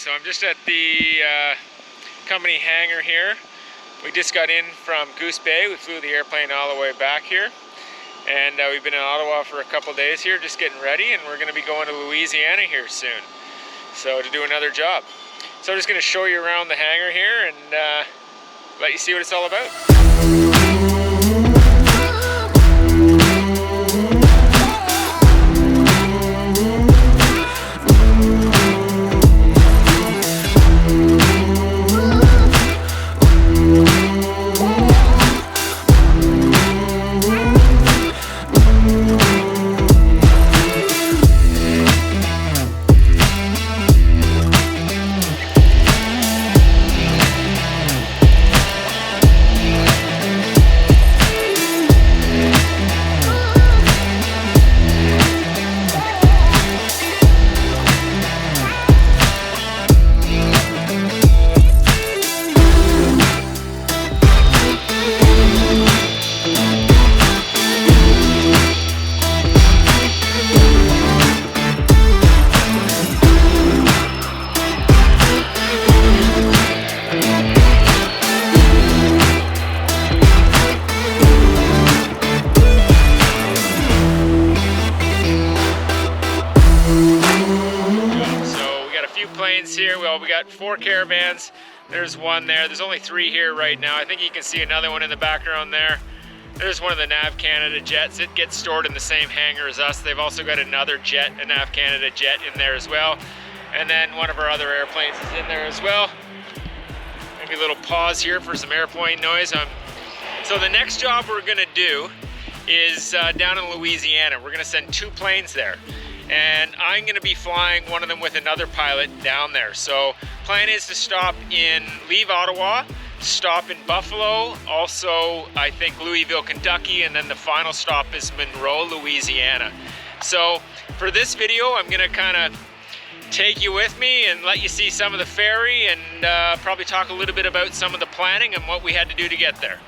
So I'm just at the company hangar here. We just got in from Goose Bay. We flew the airplane all the way back here. And we've been in Ottawa for a couple days here, just getting ready, and we're going to be going to Louisiana here soon. So to do another job. So I'm just going to show you around the hangar here and let you see what it's all about. Here, well, we got 4 caravans. There's one there. There's only 3 here right now. I think you can see another one in the background there. There's one of the NAV Canada jets. It gets stored in the same hangar as us. They've also got another jet, a NAV Canada jet in there as well. And then one of our other airplanes is in there as well. Maybe a little pause here for some airplane noise. So the next job we're gonna do is down in Louisiana. We're gonna send 2 planes there. And I'm going to be flying one of them with another pilot down there. So plan is to leave Ottawa, stop in Buffalo, also I think Louisville, Kentucky, and then the final stop is Monroe, Louisiana. So for this video, I'm going to kind of take you with me and let you see some of the ferry and probably talk a little bit about some of the planning and what we had to do to get there.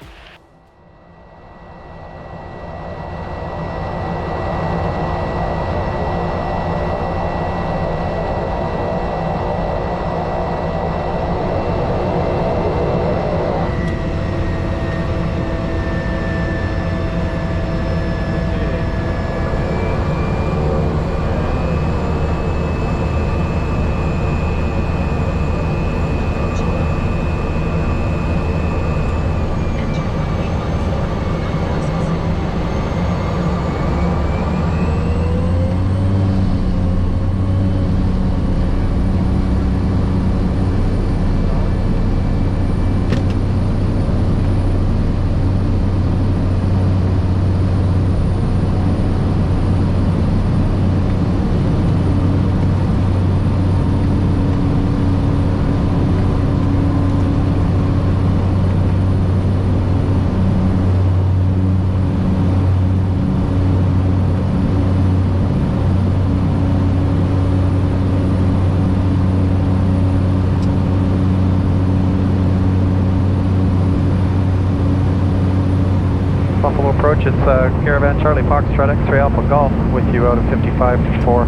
Approach, it's Caravan Charlie Foxtrot X-Ray Alpha Golf with you out of 55-4,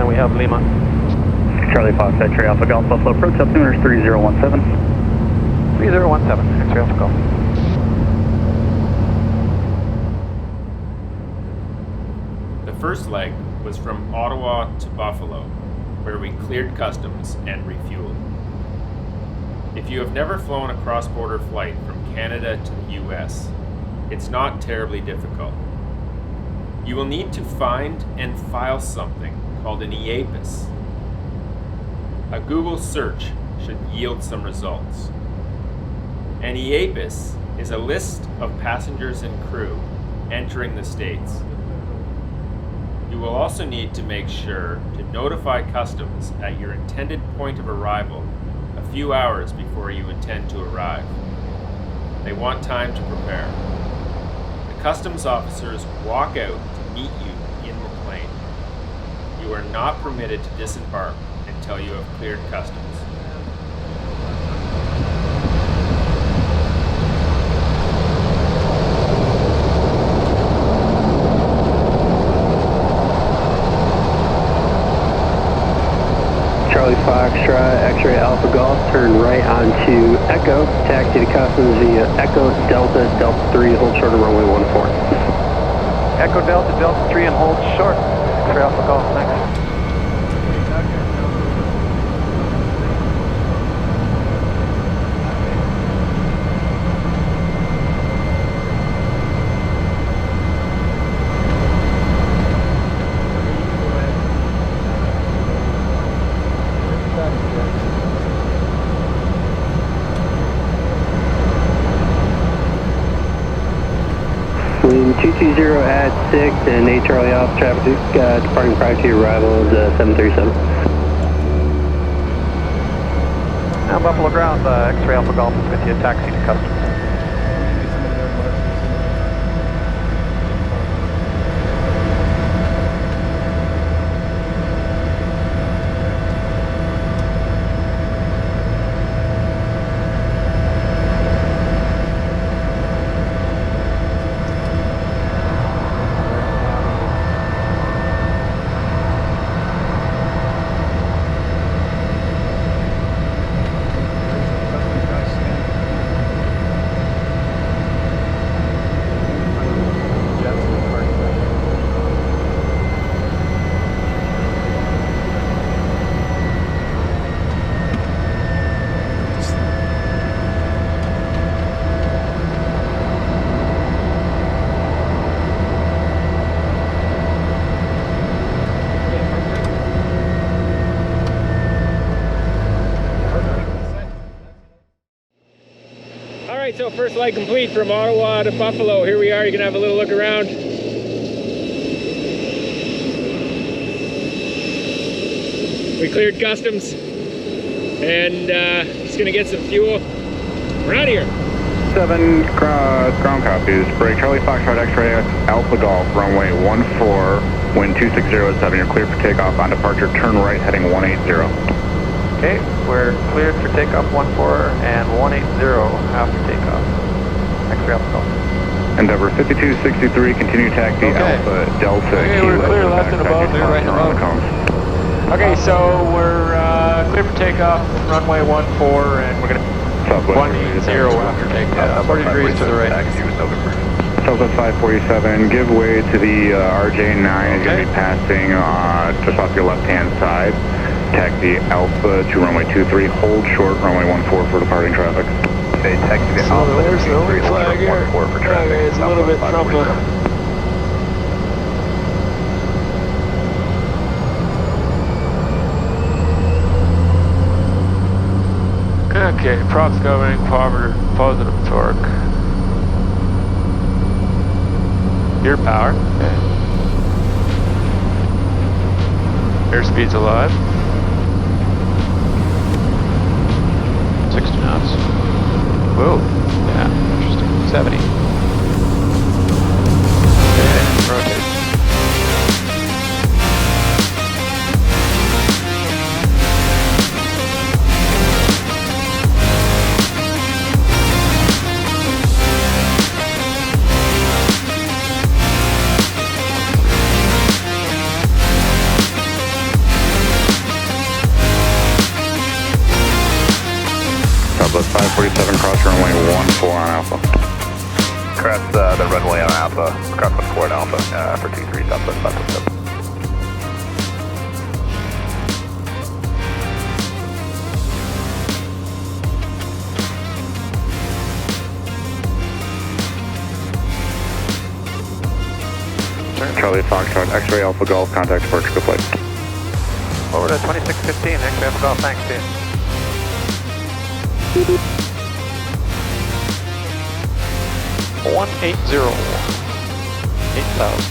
and we have Lima. Charlie Fox X-Ray Alpha Golf, Buffalo approach, altimeter 3017. 3017, X-Ray Alpha Golf. The first leg was from Ottawa to Buffalo, where we cleared customs and refueled. If you have never flown a cross-border flight from Canada to the US, it's not terribly difficult. You will need to find and file something called an EAPIS. A Google search should yield some results. An EAPIS is a list of passengers and crew entering the States. You will also need to make sure to notify customs at your intended point of arrival a few hours before you intend to arrive. They want time to prepare. Customs officers walk out to meet you in the plane. You are not permitted to disembark until you have cleared customs. Charlie Fox, Foxtrot, X-ray Alpha Golf, turn right onto Echo, taxi to customs via Echo Delta, Delta 3, hold short of runway 14. Echo Delta, Delta 3 and hold short. X-ray Alpha Golf, thanks. Wind 220 at 6 and 8 Charlie Alpha, traffic departing prior to your arrival is 737. Now Buffalo Ground, X-ray Alpha Golf is with you, taxi to customs. Alright, so first flight complete from Ottawa to Buffalo. Here we are, you can have a little look around. We cleared customs and just gonna get some fuel. We're out of here. 7 ground copies. Break Charlie Foxtrot X-ray Alpha Golf, runway 14, wind 260 at 7. You're cleared for takeoff on departure. Turn right, heading 180. Okay, we're cleared for takeoff 14 and 180 after takeoff. X-ray Alpha Golf. Endeavor 5263, continue taxi Alpha Delta. Okay, we're clear left and above, clear right and above. Okay, so we're clear for takeoff, runway 14, and we're going to 180 after takeoff. 40 degrees to the right. Southwest 547, give way to the RJ9. It's going to be passing just off your left-hand side. Taxi Alpha to runway 23, hold short, runway 14 for departing traffic. Okay, taxi to Alpha to 23, hold short, 14 for traffic. Okay, it's a little bit trumpy. Okay, props going, positive torque. Gear power. Okay. Airspeed's alive. 60 knots. Whoa. Yeah, interesting. 70. Okay, rotate. Southwest 547, cross runway 14 on Alpha. Cross the runway on Alpha, cross 14 on Alpha for 23 Southwest 547. Charlie Foxtrot, X-ray Alpha Golf, contact departure, good flight. Over to 2615, X-ray Alpha Golf, thanks, team. 180. 8,000.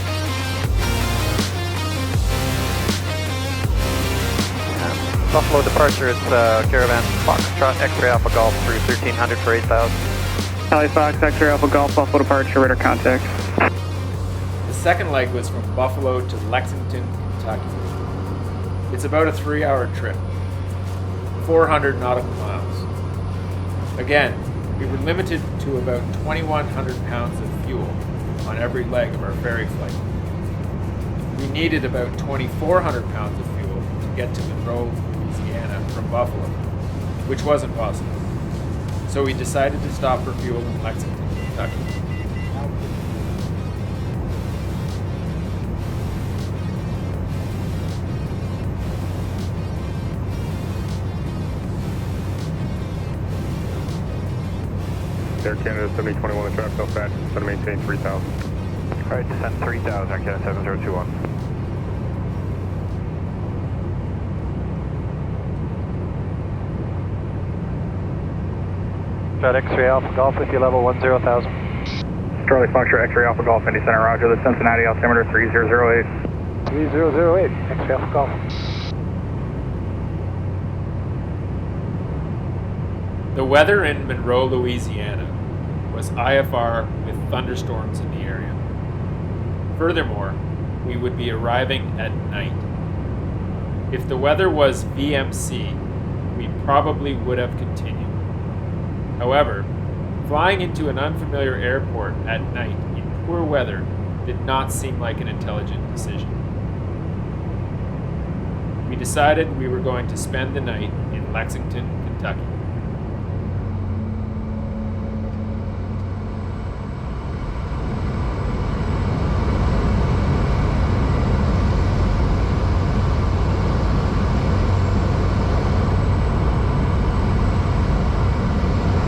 Buffalo departure, it's Caravan Foxtrot, X-ray Alpha Golf through 1300 for 8,000. Charlie Fox, X-ray Alpha Golf, Buffalo departure, radar contact. The second leg was from Buffalo to Lexington, Kentucky. It's about a 3-hour trip, 400 nautical miles. Again, we were limited to about 2,100 pounds of fuel on every leg of our ferry flight. We needed about 2,400 pounds of fuel to get to Monroe, Louisiana, from Buffalo, which wasn't possible. So we decided to stop for fuel in Lexington, Kentucky. Air Canada 7021, the traffic fast, trying to maintain 3000. Alright, descend 3000, Air Canada 7021. X-ray Alpha Golf with you, level 10,000. Charlie Foxtrot, X-ray Alpha Golf, Indy Center, roger, the Cincinnati altimeter 3008. 3008, X-ray Alpha Golf. The weather in Monroe, Louisiana was IFR with thunderstorms in the area. Furthermore, we would be arriving at night. If the weather was VMC, we probably would have continued. However, flying into an unfamiliar airport at night in poor weather did not seem like an intelligent decision. We decided we were going to spend the night in Lexington, Kentucky.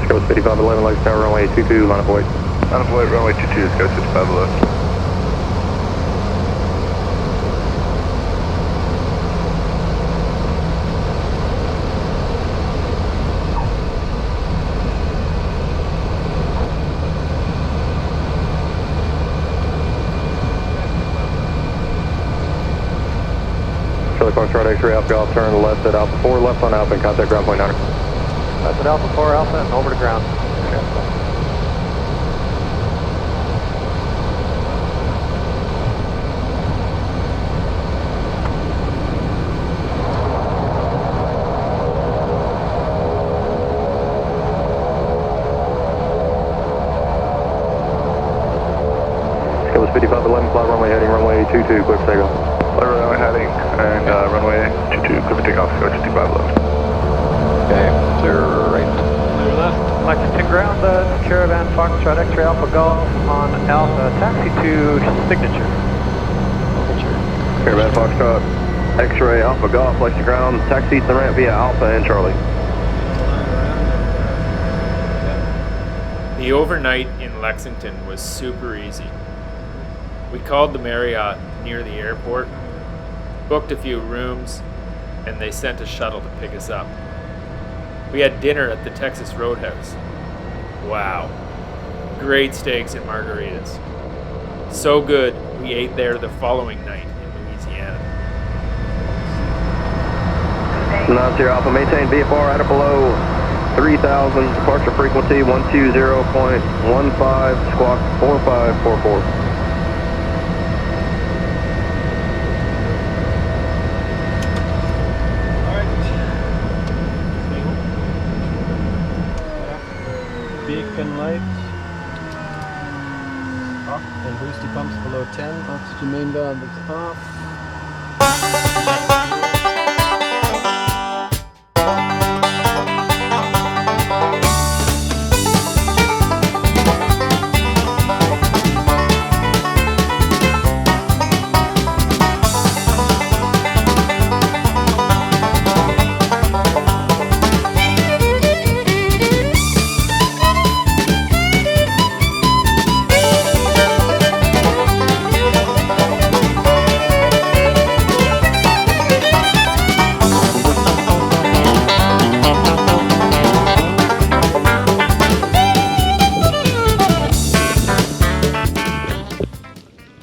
Go 5511, Lexington Tower, runway 22, line of void. Line of void, runway 22, go 5511. Charlie Foxtrot, X-ray Alpha Golf, turn left at Alpha 4, left on Alpha, and contact ground point 9. That's at Alpha 4 Alpha and over to ground. Skills 5511, fly runway heading, runway 22, clear for takeoff. Fly runway heading, and runway 22, clear for takeoff, go 5511. Okay, clear right. Clear left. Lexington ground, Caravan Foxtrot X-ray Alpha Golf on Alpha, taxi to Signature. Caravan Foxtrot, X-ray Alpha Golf, Lexington ground, taxi to the ramp via Alpha and Charlie. The overnight in Lexington was super easy. We called the Marriott near the airport, booked a few rooms, and they sent a shuttle to pick us up. We had dinner at the Texas Roadhouse. Wow. Great steaks and margaritas. So good, we ate there the following night in Louisiana. 90 Alpha, maintain VFR at or below 3000, departure frequency 120.15, squawk 4544. Beacon lights off and boosty pumps below 10. Oxygen main valve is off.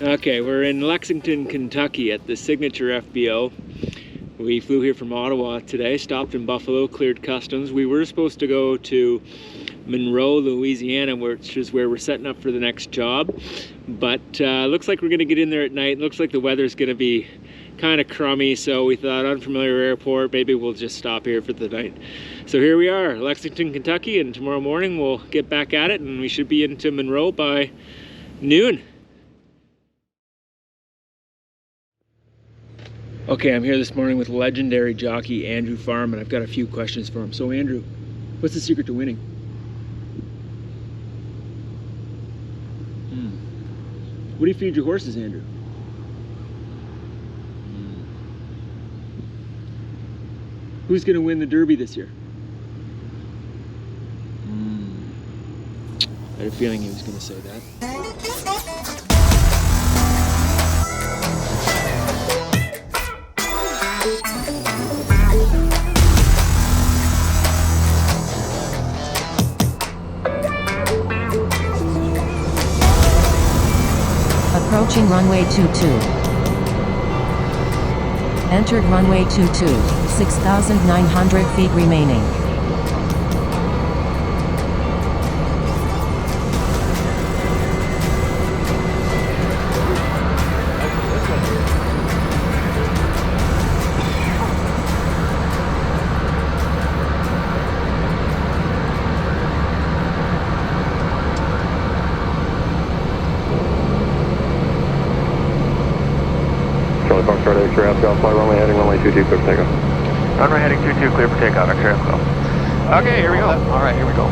Okay, we're in Lexington, Kentucky at the Signature FBO. We flew here from Ottawa today, stopped in Buffalo, cleared customs. We were supposed to go to Monroe, Louisiana, which is where we're setting up for the next job. But looks like we're gonna get in there at night. Looks like the weather's gonna be kind of crummy, so we thought unfamiliar airport, maybe we'll just stop here for the night. So here we are, Lexington, Kentucky, and tomorrow morning we'll get back at it and we should be into Monroe by noon. Okay, I'm here this morning with legendary jockey Andrew Farm, and I've got a few questions for him. So Andrew, what's the secret to winning? What do you feed your horses, Andrew? Who's going to win the Derby this year? I had a feeling he was going to say that. Approaching runway 22. Entered runway 22, 6,900 feet remaining. Charlie Fox, Charlie X-ray Alpha, fly runway heading runway 22, clear for takeoff. Runway heading 22, clear for takeoff, X-ray Alpha. Okay, here we go. All right, here we go.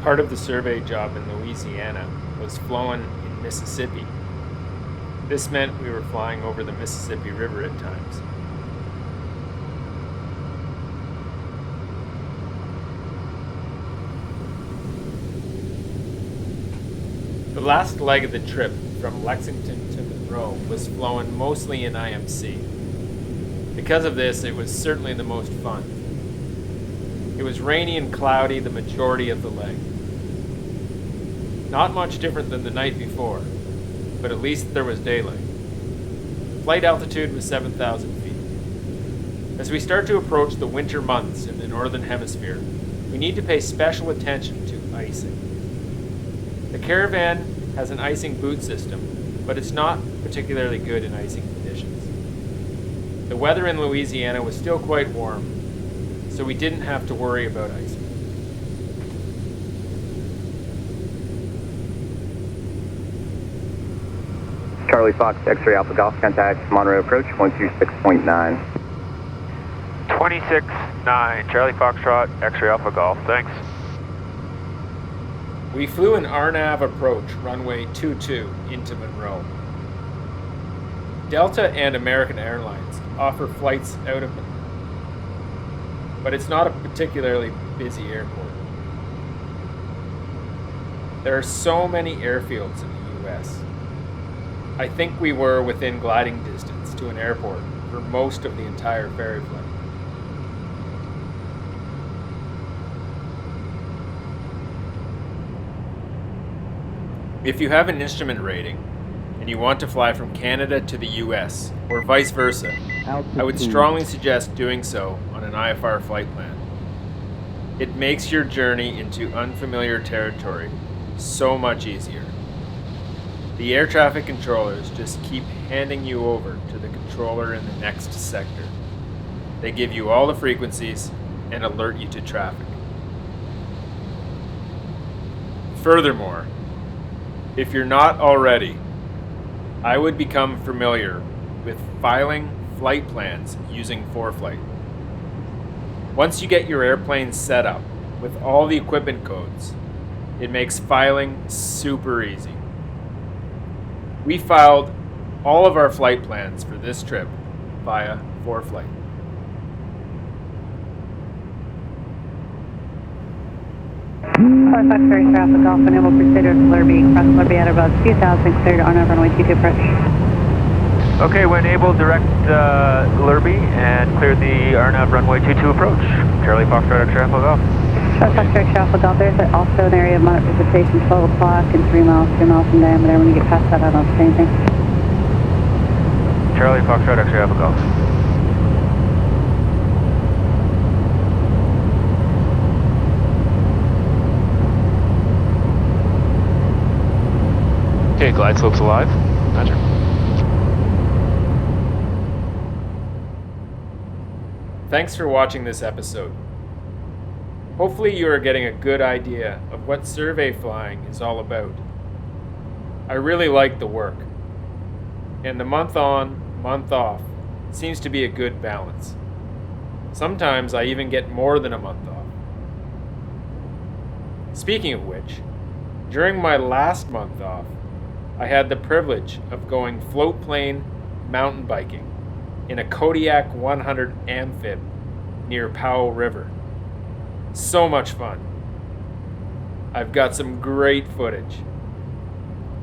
Part of the survey job in Louisiana was flown in Mississippi. This meant we were flying over the Mississippi River at times. The last leg of the trip from Lexington to Monroe was flown mostly in IMC. Because of this, it was certainly the most fun. It was rainy and cloudy the majority of the leg. Not much different than the night before, but at least there was daylight. Flight altitude was 7,000 feet. As we start to approach the winter months in the Northern Hemisphere, we need to pay special attention to icing. The Caravan has an icing boot system, but it's not particularly good in icing conditions. The weather in Louisiana was still quite warm, so we didn't have to worry about icing. Charlie Fox, X-ray Alpha Golf, contact Monroe approach 126.9. 26.9, Charlie Foxtrot, X-ray Alpha Golf, thanks. We flew an RNAV approach runway 22 into Monroe. Delta and American Airlines offer flights out of Monroe, but it's not a particularly busy airport. There are so many airfields in the US. I think we were within gliding distance to an airport for most of the entire ferry flight. If you have an instrument rating and you want to fly from Canada to the US or vice versa, I would strongly suggest doing so on an IFR flight plan. It makes your journey into unfamiliar territory so much easier. The air traffic controllers just keep handing you over to the controller in the next sector. They give you all the frequencies and alert you to traffic. Furthermore, if you're not already, I would become familiar with filing flight plans using ForeFlight. Once you get your airplane set up with all the equipment codes, it makes filing super easy. We filed all of our flight plans for this trip via ForeFlight. Pilot Ferry Flight, Golf, enable Crusader, Lurby, cross Lurby at about 2000, cleared on runway 22 approach. Okay, when able, direct Lurby and clear the RNAV runway 22 approach. Charlie Foxtrot, X-ray Alpha Golf. Pilot Ferry Alpha Golf, there's also an area of moderate precipitation, 12 o'clock and 3 miles in diameter. When you get past that, I don't say anything. Charlie Foxtrot, X-ray Alpha Golf. Okay, glide slope's alive. Roger. Thanks for watching this episode. Hopefully you are getting a good idea of what survey flying is all about. I really like the work, and the month on, month off seems to be a good balance. Sometimes I even get more than a month off. Speaking of which, during my last month off, I had the privilege of going floatplane mountain biking in a Kodiak 100 Amphib near Powell River. So much fun. I've got some great footage.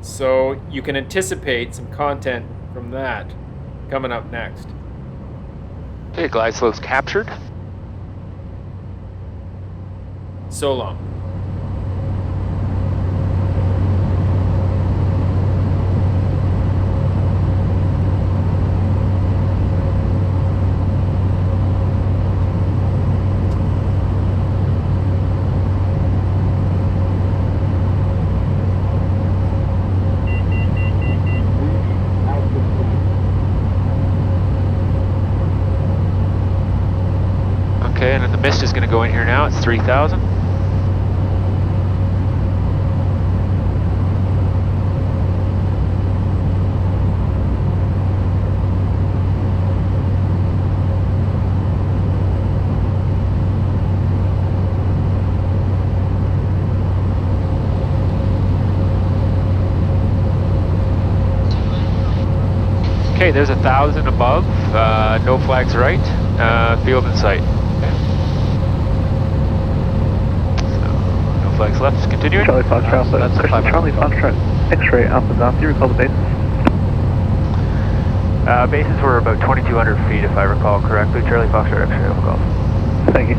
So you can anticipate some content from that coming up next. Okay, glide slope's captured. So long. Okay, and then the mist is going to go in here now. It's 3,000. Okay, there's 1,000 above. No flags right. Field in sight. Flags left, continuing. Charlie Foxtrot Alpha, Charlie Foxtrot, X-ray Alpha Golf, do you recall the bases? Bases were about 2,200 feet if I recall correctly. Charlie Foxtrot, X-ray Alpha Golf. Thank you.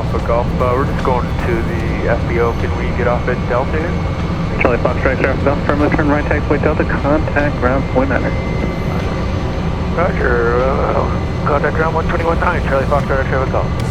Alpha Golf. We're just going to the FBO. Can we get off at Delta here? Charlie Fox, Director Alpha Golf, firmly turn right taxiway Delta, contact ground point 9. Roger, contact ground 121.9, Charlie Fox, Director Alpha Golf.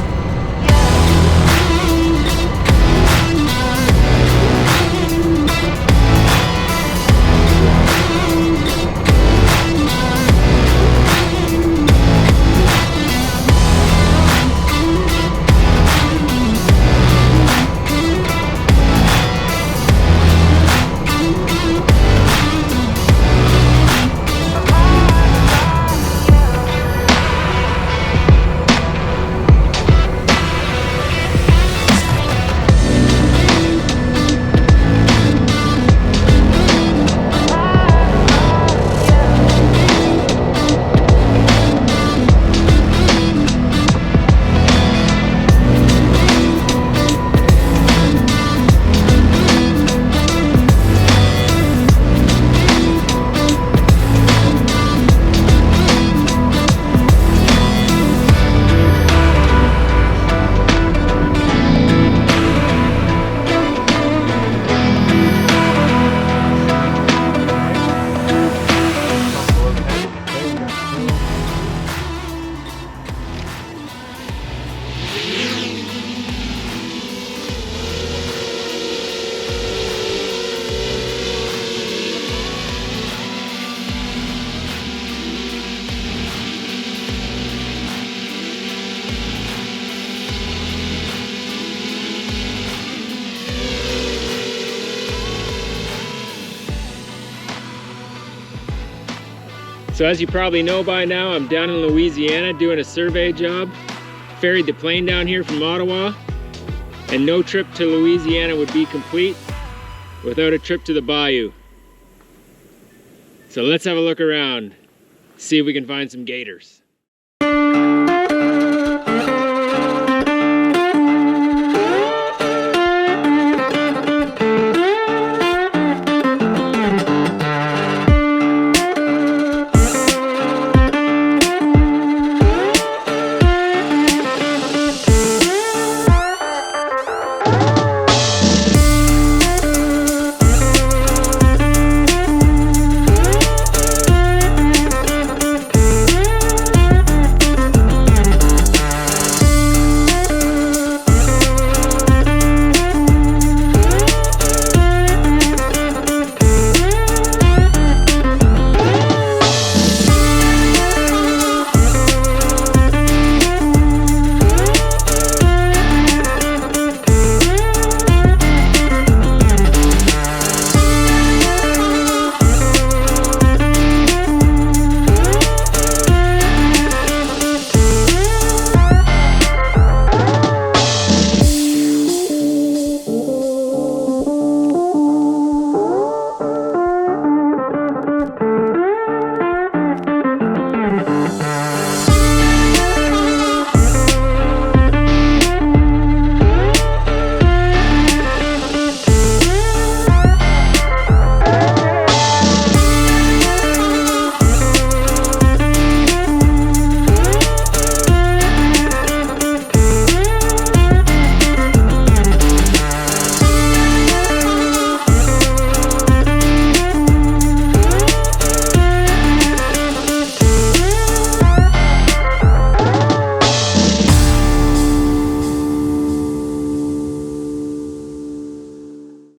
So as you probably know by now, I'm down in Louisiana doing a survey job. Ferried the plane down here from Ottawa, and no trip to Louisiana would be complete without a trip to the Bayou. So let's have a look around, see if we can find some gators.